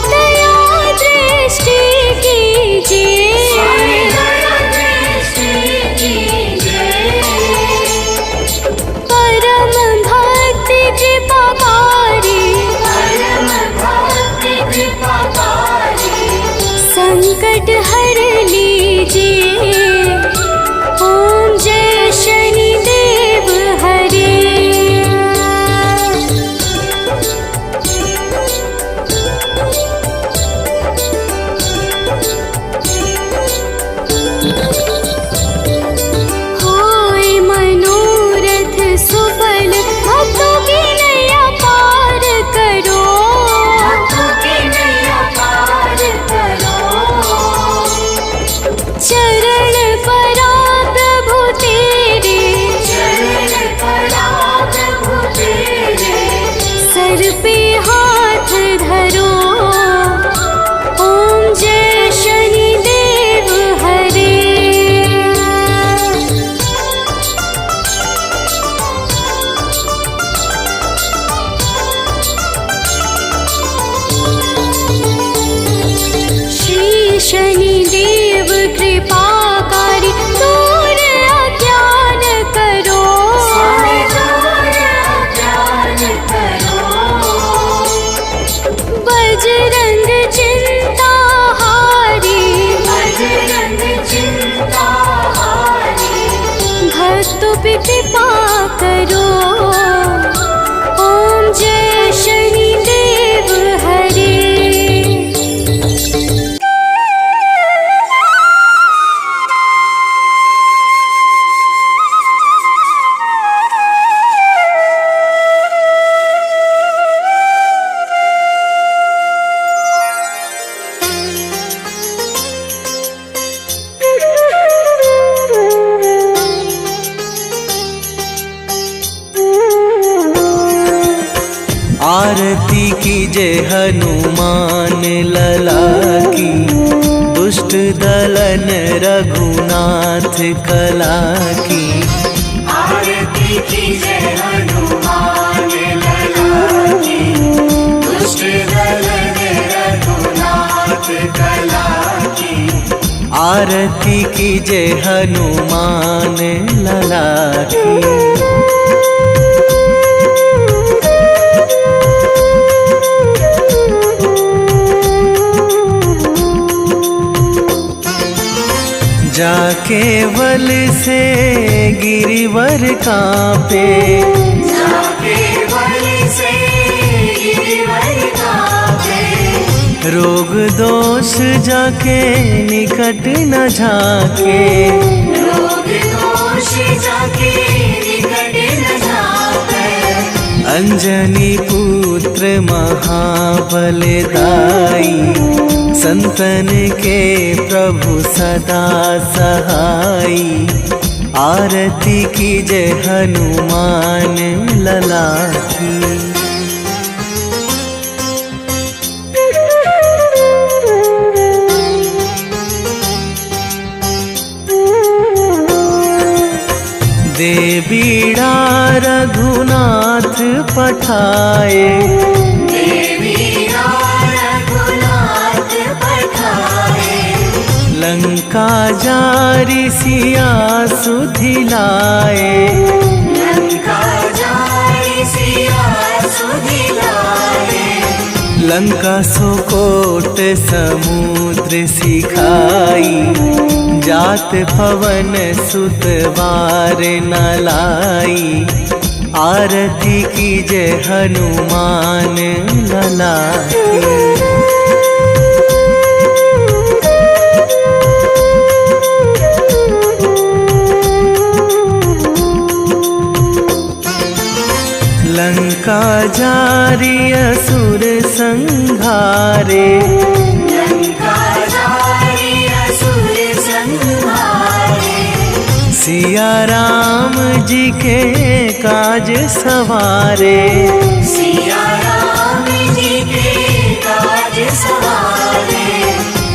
दया दृष्टि कीजिए। स्वामी दया दृष्टि कीजिए। परम भक्ति कृपाकारी, परम भक्ति कृपाकारी, संकट हर लीजिए। ओम जय शनि देव हरे। होय मनोरथ सुफल, भक्तों की नैया पार करो। भक्तों की नैया पार करो। चरण परा प्रभु तेरे, चरण पड़ा प्रभु तेरे, सर पे हाथ धरो। ओम जय शनि देव हरे। श्री शनि देव कृपाकारी, दूर अज्ञान करो। स्वामी दूर अज्ञान करो। बजरंग चिंता हारी, बजरंग चिंता हारी, भक्तों पे कृपा करो। ओम जय शनि देव हरे। आरती कीजे हनुमान लला की, दुष्ट दलन रघुनाथ कला की। आरती कीजिए हनुमान लला की, दुष्ट दलन रघुनाथ कला की। आरती कीजे हनुमान लला की। जाके बल से गिरिवर कांपे, जाके बल से गिरिवर कांपे, रोग दोष जाके निकट न झाके। रोग दोष जाके निकट न जाके। अंजनी पुत्र महाबलदाई, संतन के प्रभु सदा सहाई। आरती कीजे हनुमान लला की। देवीड़ा रघुनाथ पठाए, देवी रघुनाथ पठाए, लंका जारी सिया सुधिलाए। लंका जारी सिया सुधिलाए, लंका सुकोट समुद्र सिखाई। जात पवन सुत वार न लाई। आरती कीजे हनुमान लला की। लंका जारी असुर संहारे, लंका जारी असुर संहारे। सिया राम जी के काज सवारे। सिया राम जी के काज सवारे।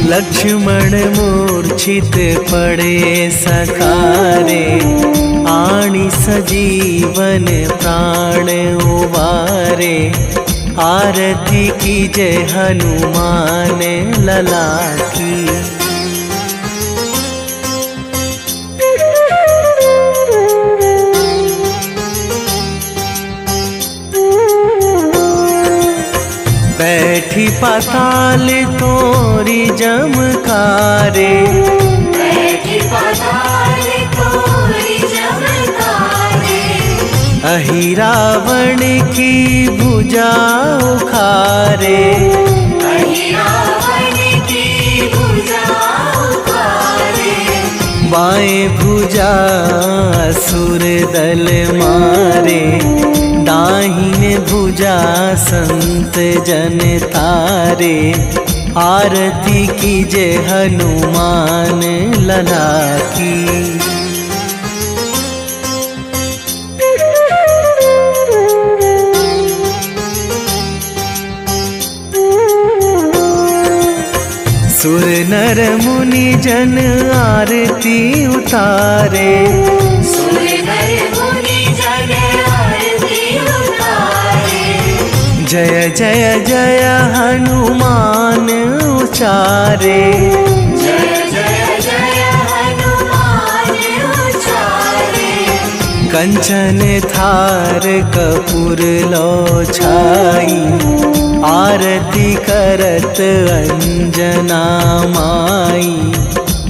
लक्ष्मण मूर्छित पड़े सखारे। आणी सजीवन प्राण उबारे। आरती कीजे हनुमान लला की। बैठी पाताल तोरी जमकारे, बैठी पाताल तोरी जमकारे, अहि रावण की भुजा उखारे, अहि रावण की भुजा उखारे, बाएं भुजा असुर दल मारे, दाहिने भुजा संत जन तारे, आरती कीजे हनुमान लला की। सुर नर मुनि जन आरती उतारे, सुर नर मुनि जन आरती उतारे, जय जय जय हनुमान उचारे, जय जय जय हनुमान उचारे, कंचन थार कपूर लो छाई, आरती करत अंजना माई,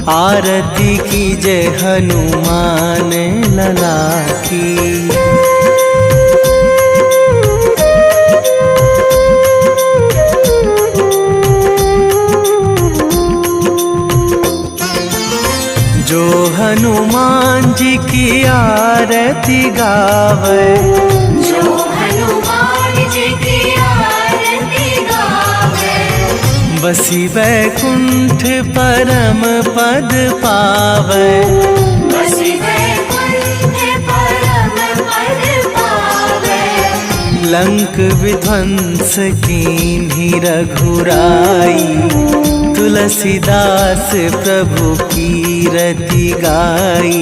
आरती कीजे हनुमान लला की। जो हनुमान जी की आरती गावे, जो हनुमान जी की आरती गावे, बसी वैकुंठ परम पद पावे, बसी वैकुंठ परम पद पावे, लंक विध्वंस कीन्ही रघुराई, तुलसीदास प्रभु कीरति गाई,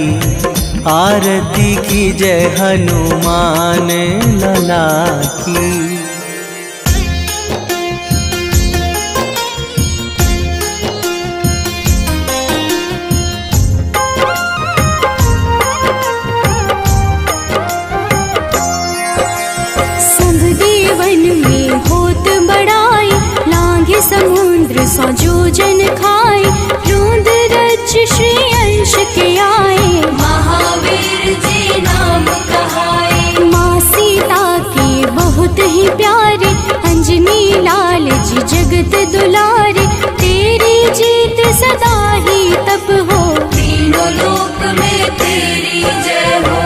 आरती कीजे हनुमान लला की। सब देवन में होत बड़ाई, लांघे समुद्र सौ जोजन खाए, रोंद रज श्री अंश के आए, महावीर जी नाम कहाए, माँ सीता के बहुत ही प्यारे, अंजनी लाल जी जगत दुलारे, तेरी जीत सदा ही तब हो, तीनों लोक में तेरी जय हो।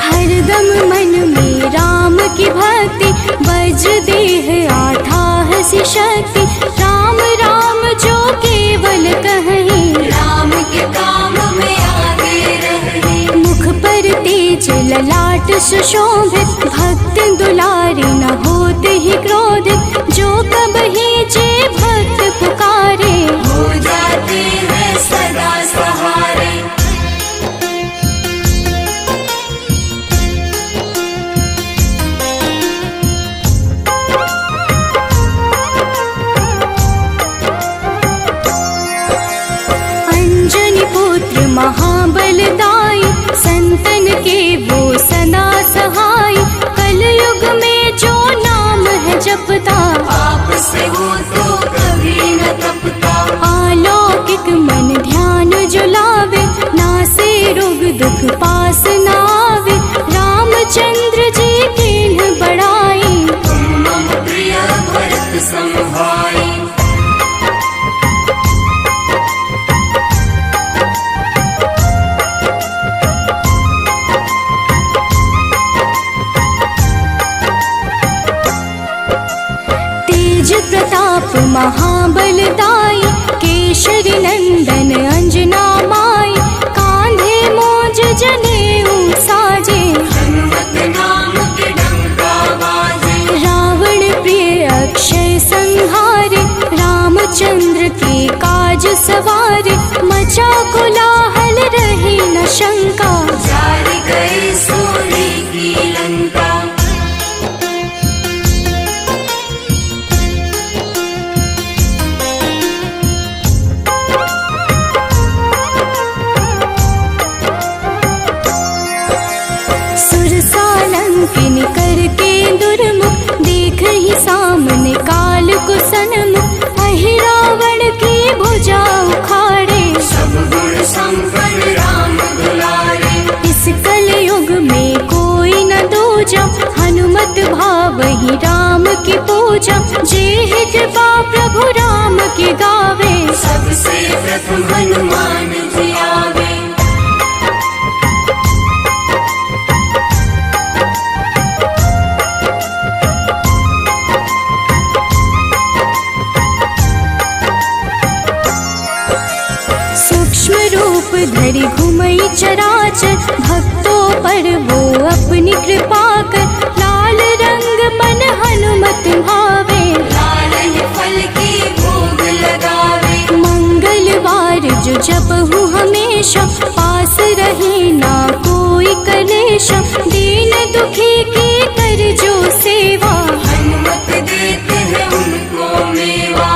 हरदम मन में राम की भक्ति, वज्र देह आठाह सी शक्ति, राम राम जो केवल कहीं, राम के काम में आगे रहे, मुख पर तेज ललाट सुशोभित, भक्त दुलारे न होत ही क्रोधित, जो कब ही जे भक्त पुकारे, हो जाते हैं सदा सहारे। अंजनी पुत्र महाबलदाई, संतन के वो सदा सहाय, कलयुग में जो नाम है जपता, आपसे वो तो कभी न तपता, अलौकिक मन ध्यान जो लावे, नासे रोग दुख पास न आवे, रामचंद्र जी तिन्ह बड़ाई, तुम मम प्रिय भरत संभाई। तेज प्रताप महाबलदाई, केशरी नंदन अंजना माई, कांधे मोज जनेऊ साजे, हनुमत नाम के डंका बाजे, रावण प्रिय अक्षय संहार, कोलाहल रहे न शंका। जारी गई सोने की लंका। सुरसालंकिन करके दुर्मुख, देख ही सामने काल को सन्मुख। अहि रावण की भुजा उखाड़े, सब गुण संपन्न राम दुलारे। इस कलयुग में कोई न दूजा, हनुमत भावहि राम की पूजा। जे है कृपा प्रभु राम की गावे, सबसे प्रथम हनुमान जी आवे। सूक्ष्म रूप धरि घुमई चराचर, भक्तों पर वो अपनी कृपा कर। लाल रंग मन हनुमत भावे, लाल ही फल की भोग लगावे। मंगलवार जो जपहु हमेशा, पास रहे ना कोई कलेशा। दीन दुखी की कर जो सेवा, हनुमत देते हैं उनको मेवा।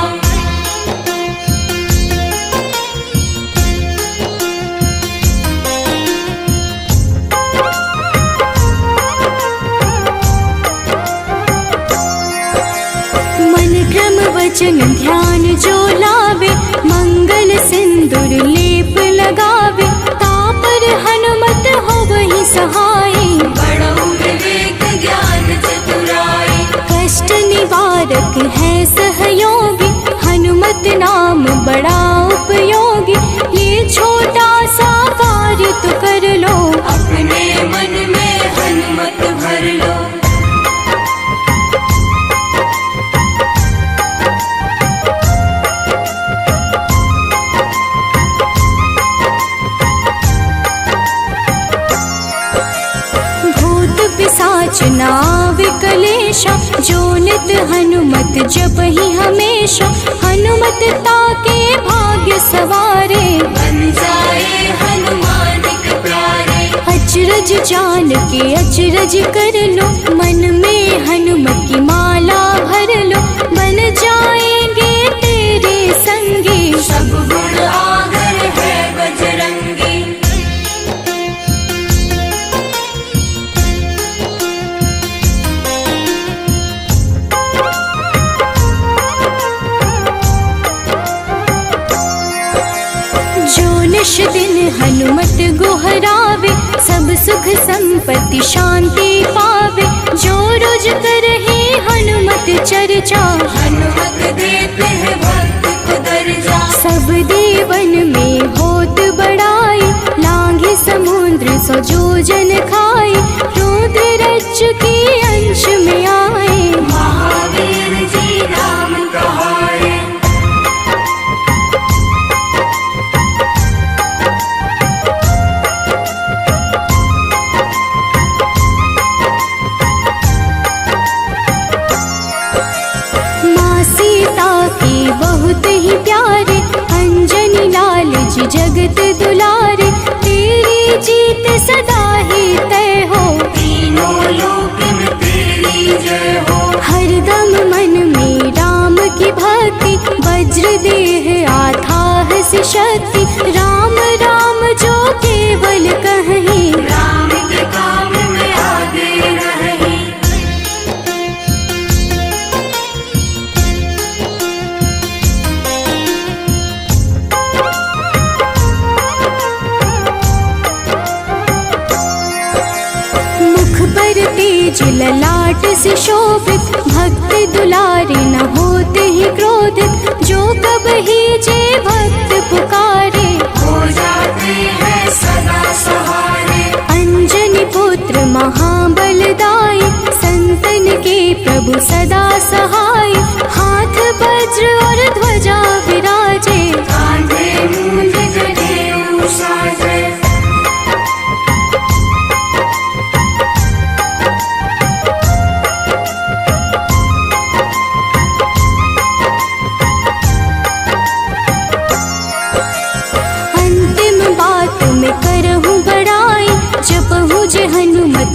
मन क्रम वचन ध्यान जो लावे, मंगल सिंदूर लेप लगावे। तापर हनुमत हो वही सहाय, बड़ऊ विवेक ज्ञान चतुराई। कष्ट निवारक है सहयोगी, हनुमत नाम बड़ा उपयोगी। ये छोटा सा कार्य तो कर लो, अपने मन में हनुमत भर लो। भूत पिशाच नाव कलेशा, जो नित हनुमत जपहि हमेशा। हनुमत ताके भाग्य सवारे, बन जाए हनुमान के प्यारे। अचरज जान के अचरज कर लो, मन में हनुमत की माला भर लो। बन जाएंगे तेरे संगी, सब गुण आगर है बजरंगी। जो निश दिन हनुमत गोहरावे, सब सुख संपत्ति शांति पावे। जो रोज करहे हनुमत चर्चा, हनुमत देते हैं भक्त को दर्जा। सब देवन में होत बड़ाई, लांघे समुद्र सो जो जन खाए। रुद्र रज के अंश में आए, महावीर जी नाम कहाए। माँ सीता के बहुत ही प्यारे, अंजनी लाल जी जगत दुलारे। तेरी जीत सदा ही तय हो, तीनों लोक में तेरी जय हो। हरदम मन में राम की भक्ति, वज्र देह आधार से शक्ति। राम राम जो केवल कहीं, राम के काम में आगे रही। मुख पर तेज ललाट से शोभित, भक्त दुलारे न होते ही क्रोधित। जो कब ही जे भक्त पुकारे, हो जाते हैं सदा सहारे। अंजनी पुत्र महाबलदाई, संतन के प्रभु सदा सहाय। हाथ वज्र और ध्वजा विराजे, कांधे मूंज जनेऊ साजे। अंतिम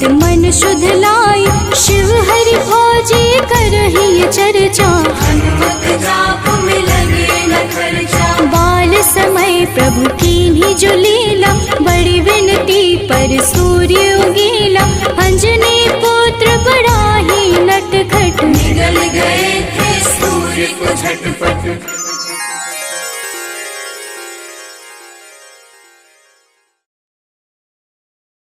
चित मन शुद्ध लाई, शिव हरि भोजी करही चर्चा। हनुमत जाप में लगे न खर्चा। बाल समय प्रभु कीन्ही जो लीला, बड़ी विनती पर सु